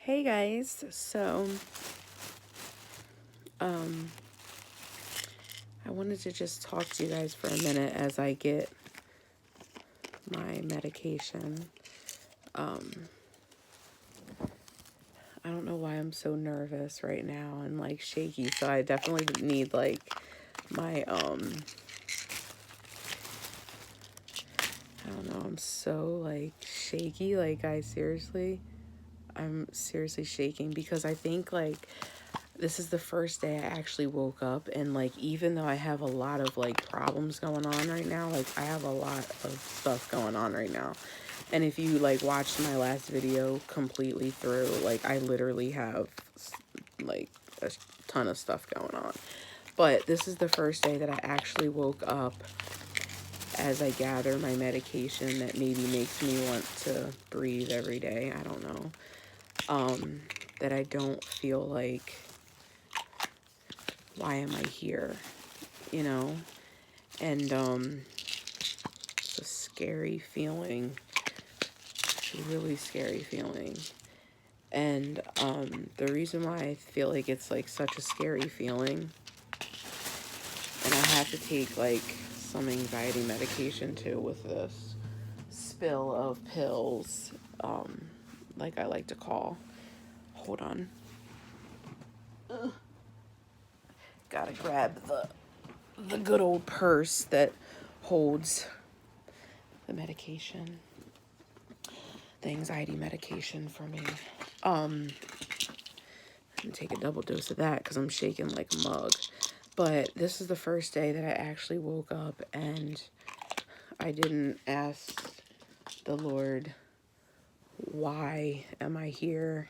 Hey guys, so I wanted to just talk to you guys for a minute as I get my medication. I don't know why I'm so nervous right now and like shaky, so I definitely need like my I don't know, I'm so like shaky, like I'm seriously shaking because I think like this is the first day I actually woke up, and like even though I have a lot of like problems going on right now, like I have a lot of stuff going on right now. And if you like watched my last video completely through, like I literally have like a ton of stuff going on. But this is the first day that I actually woke up as I gather my medication that maybe makes me want to breathe every day. I don't know. That I don't feel like, why am I here? You know? And it's a scary feeling. It's a really scary feeling. And the reason why I feel like it's like such a scary feeling, and I have to take like some anxiety medication too with this spill of pills, like I like to call. Hold on. Gotta grab the good old purse that holds the medication, the anxiety medication for me. I'm gonna take a double dose of that because I'm shaking like a mug. But this is the first day that I actually woke up and I didn't ask the Lord, why am I here?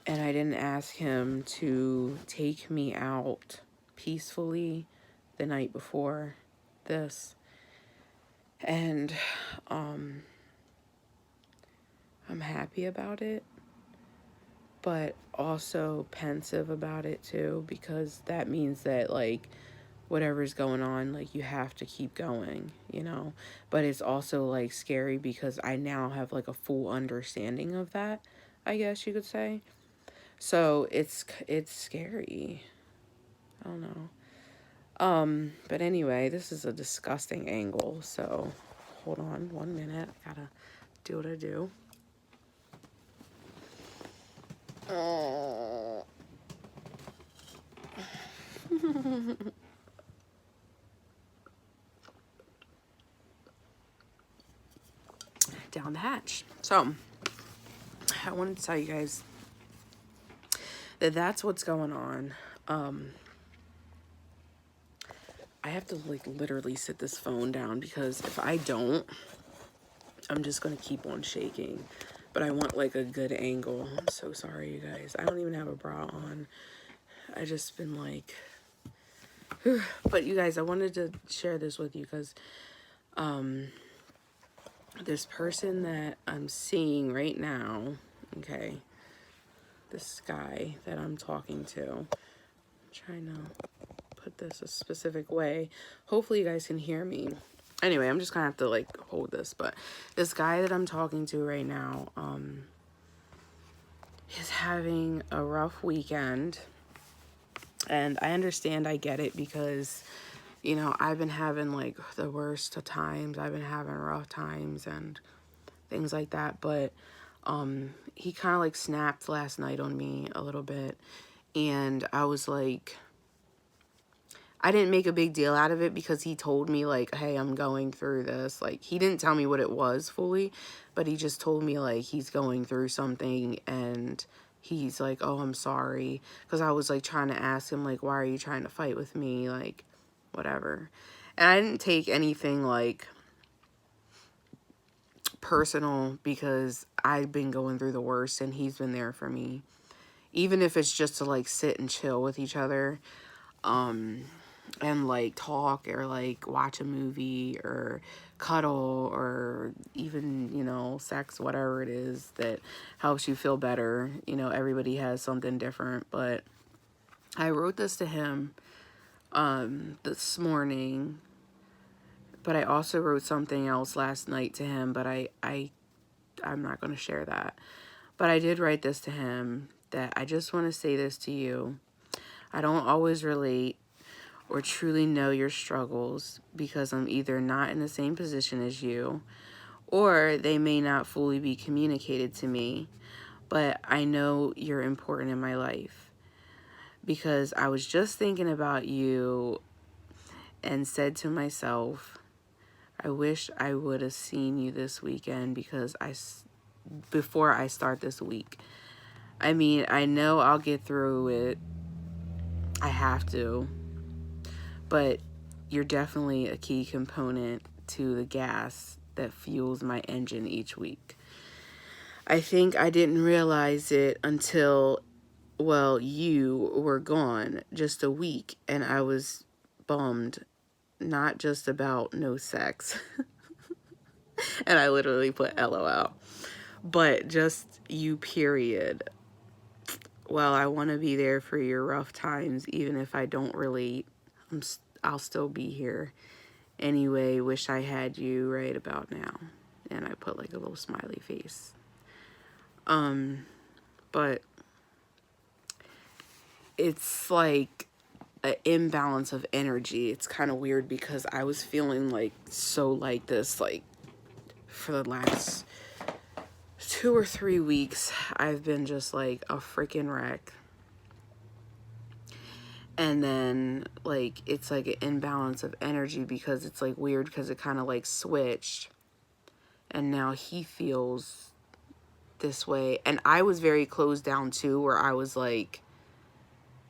And I didn't ask him to take me out peacefully the night before this. And I'm happy about it, but also pensive about it too, because that means that like whatever's going on, like you have to keep going, you know. But it's also like scary because I now have like a full understanding of that, I guess you could say. So it's scary. I don't know. But anyway, this is a disgusting angle, so hold on 1 minute. I gotta do what I do. Down the hatch. So I wanted to tell you guys that that's what's going on. I have to like literally sit this phone down because if I don't, I'm just gonna keep on shaking. But I want like a good angle. I'm so sorry, you guys. I don't even have a bra on. I just been like, but you guys, I wanted to share this with you because this person that I'm seeing right now, okay, this guy that I'm talking to, I'm trying to put this a specific way. Hopefully you guys can hear me. Anyway, I'm just gonna have to like hold this, but this guy that I'm talking to right now, is having a rough weekend. And I understand, I get it, because, you know, I've been having like the worst of times. I've been having rough times and things like that. But he kind of like snapped last night on me a little bit. And I was like, I didn't make a big deal out of it because he told me like, hey, I'm going through this. Like, he didn't tell me what it was fully, but he just told me like he's going through something and he's like, oh, I'm sorry. Because I was like trying to ask him like, why are you trying to fight with me? Like, whatever. And I didn't take anything like personal because I've been going through the worst and he's been there for me. Even if it's just to like sit and chill with each other. And like talk or like watch a movie or cuddle or even, you know, sex, whatever it is that helps you feel better. You know, everybody has something different, but I wrote this to him this morning, but I also wrote something else last night to him, but I'm not going to share that. But I did write this to him, that I just want to say this to you. I don't always relate or truly know your struggles because I'm either not in the same position as you, or they may not fully be communicated to me, but I know you're important in my life because I was just thinking about you and said to myself, I wish I would have seen you this weekend before I start this week. I mean, I know I'll get through it. I have to. But you're definitely a key component to the gas that fuels my engine each week. I think I didn't realize it until, well, you were gone just a week, and I was bummed, not just about no sex. And I literally put LOL. But just you, period. Well, I want to be there for your rough times, even if I don't relate. I'll still be here. Anyway, wish I had you right about now. And I put like a little smiley face. But it's like an imbalance of energy. It's kind of weird because I was feeling like so like this, like for the last 2 or 3 weeks, I've been just like a freaking wreck. And then like it's like an imbalance of energy because it's like weird because it kind of like switched, and now he feels this way. And I was very closed down too, where I was like,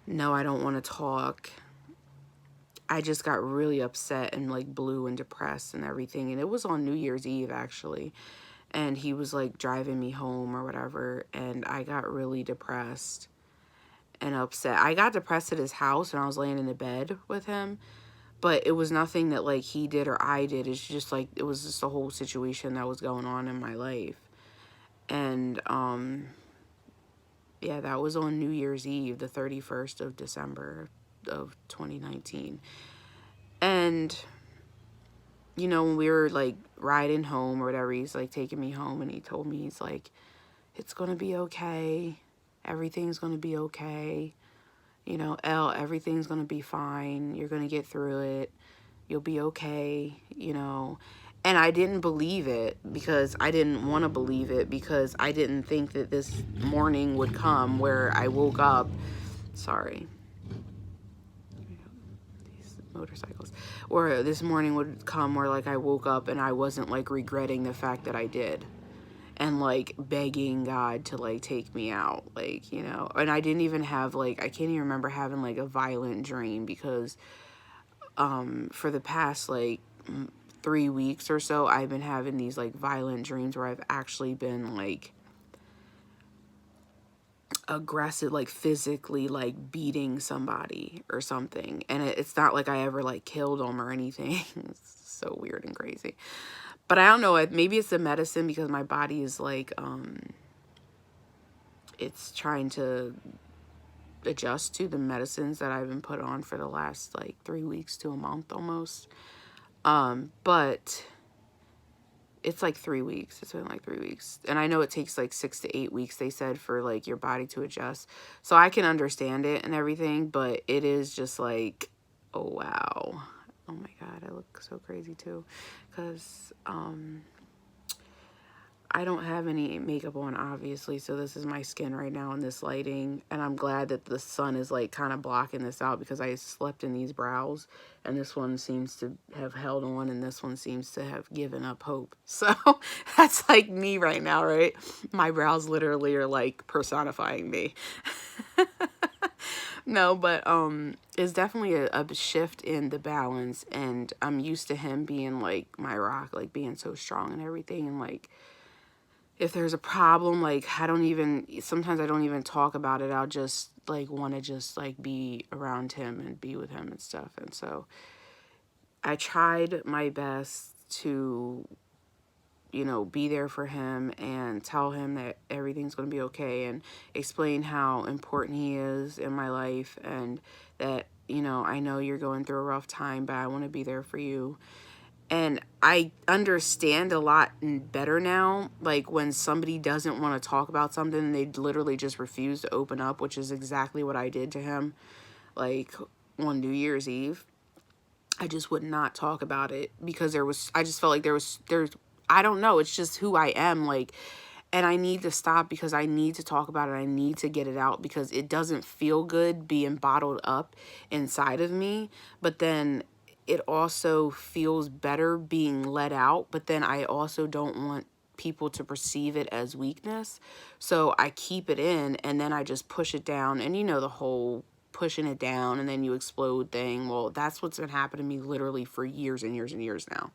no, I don't want to talk. I just got really upset and like blue and depressed and everything. And it was on New Year's Eve actually, and he was like driving me home or whatever, and I got really depressed and upset. I got depressed at his house and I was laying in the bed with him, but it was nothing that like he did or I did. It's just like, it was just a whole situation that was going on in my life. And yeah, that was on New Year's Eve, the 31st of December of 2019. And you know, when we were like riding home or whatever, he's like taking me home, and he told me, he's like, it's gonna be okay, everything's gonna be okay. You know, Elle, everything's going to be fine. You're going to get through it. You'll be okay, you know. And I didn't believe it because I didn't want to believe it because I didn't think that this morning would come where I woke up. Sorry. These motorcycles. Or this morning would come where like I woke up and I wasn't like regretting the fact that I did. And like begging God to like take me out, like, you know. And I didn't even have like, I can't even remember having like a violent dream because for the past like 3 weeks or so, I've been having these like violent dreams where I've actually been like aggressive, like physically like beating somebody or something. And it's not like I ever like killed them or anything. It's so weird and crazy. But I don't know, maybe it's the medicine because my body is like, it's trying to adjust to the medicines that I've been put on for the last like 3 weeks to a month almost. But it's like 3 weeks. It's been like 3 weeks. And I know it takes like 6 to 8 weeks, they said, for like your body to adjust. So I can understand it and everything, but it is just like, oh, wow. Oh my God, I look so crazy too. Because I don't have any makeup on, obviously, so this is my skin right now in this lighting, and I'm glad that the sun is like kind of blocking this out because I slept in these brows, and this one seems to have held on, and this one seems to have given up hope. So that's like me right now, right? My brows literally are like personifying me. No, but it's definitely a shift in the balance, and I'm used to him being like my rock, like being so strong and everything, and like if there's a problem, like sometimes I don't even talk about it. I'll just like want to just like be around him and be with him and stuff. And so I tried my best to, you know, be there for him and tell him that everything's going to be okay and explain how important he is in my life and that, you know, I know you're going through a rough time, but I want to be there for you. And I understand a lot better now, like when somebody doesn't want to talk about something, they literally just refuse to open up, which is exactly what I did to him. Like on New Year's Eve, I just would not talk about it because I just felt like there's, I don't know, it's just who I am. Like, and I need to stop because I need to talk about it. I need to get it out because it doesn't feel good being bottled up inside of me. But then it also feels better being let out. But then I also don't want people to perceive it as weakness. So I keep it in and then I just push it down. And you know, the whole pushing it down and then you explode thing. Well, that's what's been happening to me literally for years and years and years now.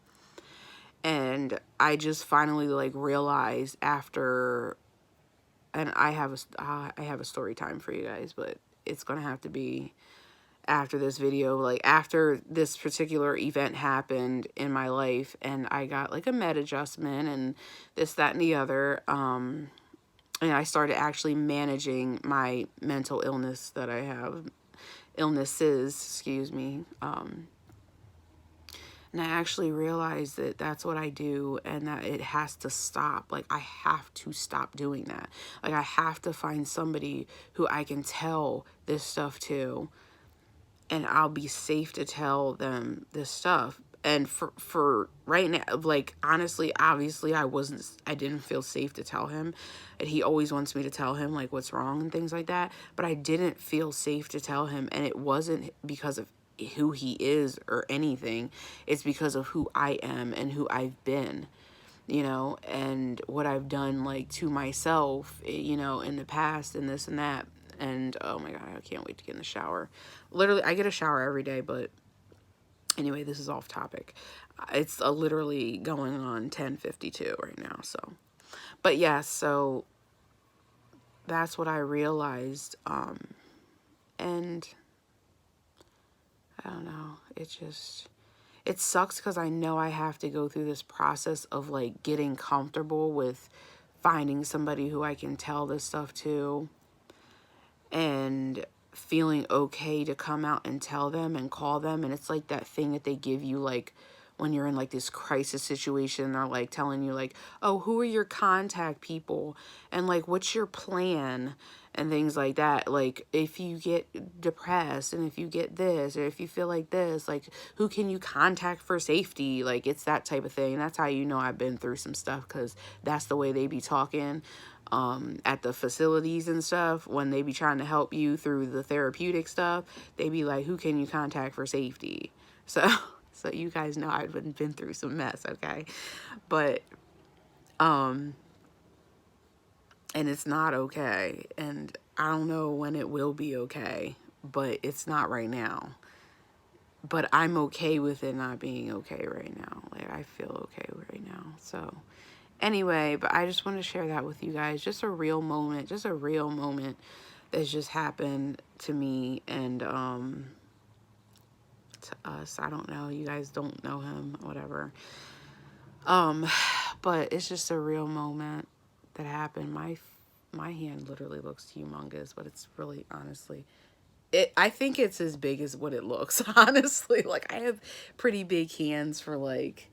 And I just finally like realized after, and I have a story time for you guys, but it's gonna have to be after this video. Like after this particular event happened in my life, and I got like a med adjustment and this, that, and the other. And I started actually managing my mental illness that I have, illnesses, excuse me. And I actually realized that that's what I do and that it has to stop. Like, I have to stop doing that. Like, I have to find somebody who I can tell this stuff to, and I'll be safe to tell them this stuff. And for right now, like, honestly, obviously, I didn't feel safe to tell him. And he always wants me to tell him, like, what's wrong and things like that. But I didn't feel safe to tell him. And it wasn't because of who he is or anything. It's because of who I am and who I've been, you know, and what I've done, like, to myself, you know, in the past and this and that. And oh my God, I can't wait to get in the shower. Literally, I get a shower every day, but anyway, this is off topic. It's literally going on 10:52 right now. So, but yeah, so that's what I realized. And I don't know, it sucks because I know I have to go through this process of like getting comfortable with finding somebody who I can tell this stuff to and feeling okay to come out and tell them and call them. And it's like that thing that they give you, like when you're in like this crisis situation, they're like telling you like, oh, who are your contact people and like what's your plan and things like that. Like if you get depressed and if you get this or if you feel like this, like who can you contact for safety? Like it's that type of thing. And that's how you know I've been through some stuff, because that's the way they be talking at the facilities and stuff. When they be trying to help you through the therapeutic stuff, they be like, who can you contact for safety? So so you guys know I've been through some mess, okay? But and it's not okay, and I don't know when it will be okay, but it's not right now. But I'm okay with it not being okay right now. Like I feel okay right now. So anyway, but I just want to share that with you guys. Just a real moment that's just happened to me and to us. I don't know. You guys don't know him, whatever. But it's just a real moment that happened. My hand literally looks humongous, but it's really honestly I think it's as big as what it looks, honestly. Like I have pretty big hands for like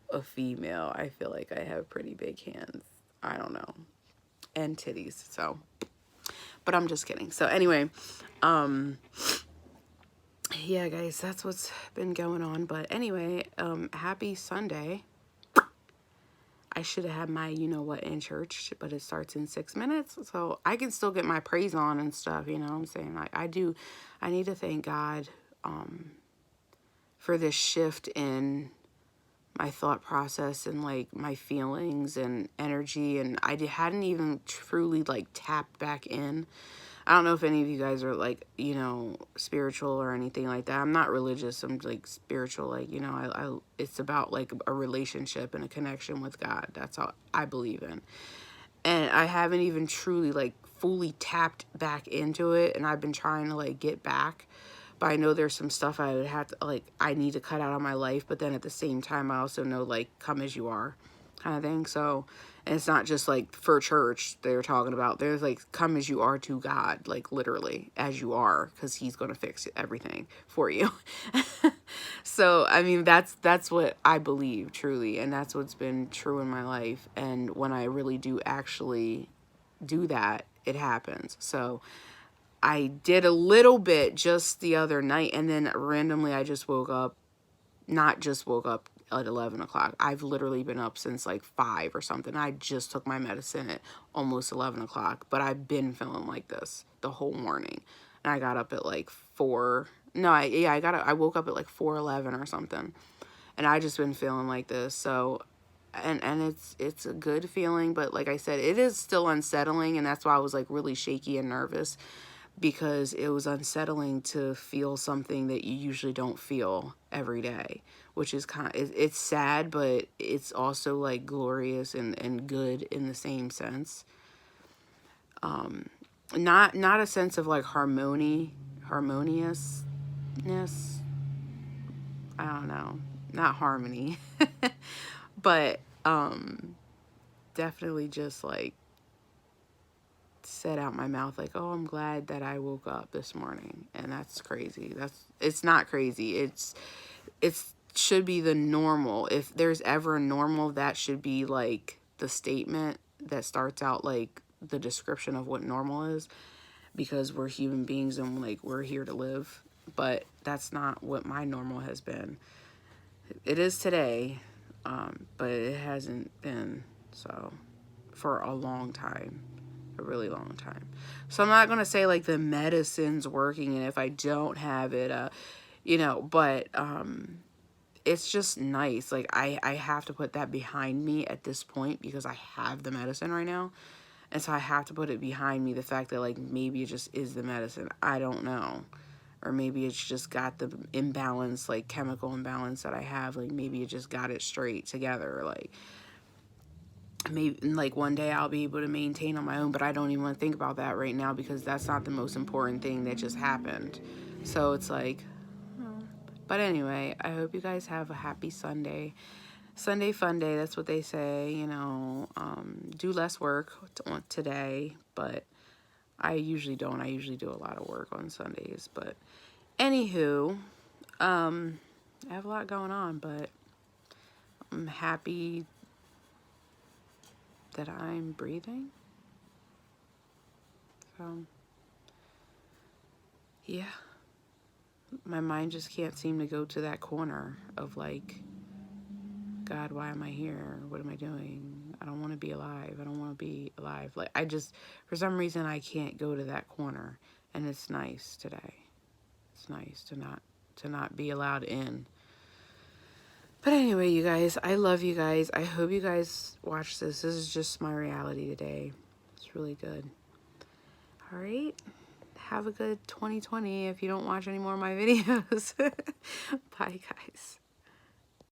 a female. I feel like I have pretty big hands. I don't know. And titties. So, but I'm just kidding. So anyway, yeah, guys, that's what's been going on. But anyway, happy Sunday. I should have had my you know what in church, but it starts in 6 minutes. So I can still get my praise on and stuff, you know what I'm saying? Like I need to thank God for this shift in my thought process and like my feelings and energy, and I hadn't even truly like tapped back in. I don't know if any of you guys are like, you know, spiritual or anything like that. I'm not religious. I'm like spiritual. Like, you know, I it's about like a relationship and a connection with God. That's all I believe in. And I haven't even truly like fully tapped back into it. And I've been trying to like get back. But I know there's some stuff I would have to like, I need to cut out of my life. But then at the same time, I also know like, come as you are. kind of thing. So, and it's not just like for church they're talking about. There's like, come as you are to God, like literally as you are, because he's going to fix everything for you. So, I mean, that's what I believe truly, and that's what's been true in my life. And when I really do actually do that, it happens. So I did a little bit just the other night, and then randomly I just woke up, not just woke up at 11 o'clock. I've literally been up since like 5 or something. I just took my medicine at almost 11 o'clock, but I've been feeling like this the whole morning. And I got up at like 4. No, I woke up at like 4:11 or something. And I just been feeling like this. So, and it's a good feeling, but like I said, it is still unsettling, and that's why I was like really shaky and nervous, because it was unsettling to feel something that you usually don't feel every day, which is it's sad, but it's also like glorious and good in the same sense. Not a sense of like harmoniousness. I don't know, not harmony, but definitely just like said out my mouth like, oh, I'm glad that I woke up this morning. And that's crazy. It's not crazy. It's should be the normal. If there's ever a normal, that should be like the statement that starts out like the description of what normal is, because we're human beings and like we're here to live. But that's not what my normal has been. It is today, but it hasn't been so for a long time. A really long time. So I'm not going to say like the medicine's working, and if I don't have it, but it's just nice. Like I have to put that behind me at this point, because I have the medicine right now. And so I have to put it behind me. The fact that like maybe it just is the medicine. I don't know. Or maybe it's just got the imbalance, like chemical imbalance that I have. Like maybe it just got it straight together. Like maybe like one day I'll be able to maintain on my own, but I don't even want to think about that right now, because that's not the most important thing that just happened. So it's like, but anyway, I hope you guys have a happy Sunday. Sunday fun day, that's what they say, do less work today, but I usually don't. I usually do a lot of work on Sundays, but anywho, I have a lot going on, but I'm happy that I'm breathing. So, yeah. My mind just can't seem to go to that corner of like, God, why am I here? What am I doing? I don't want to be alive. I don't want to be alive. Like, for some reason, I can't go to that corner. And it's nice today. It's nice to not be allowed in. But anyway, you guys, I love you guys. I hope you guys watch this. This is just my reality today. It's really good. All right. Have a good 2020 if you don't watch any more of my videos. Bye, guys.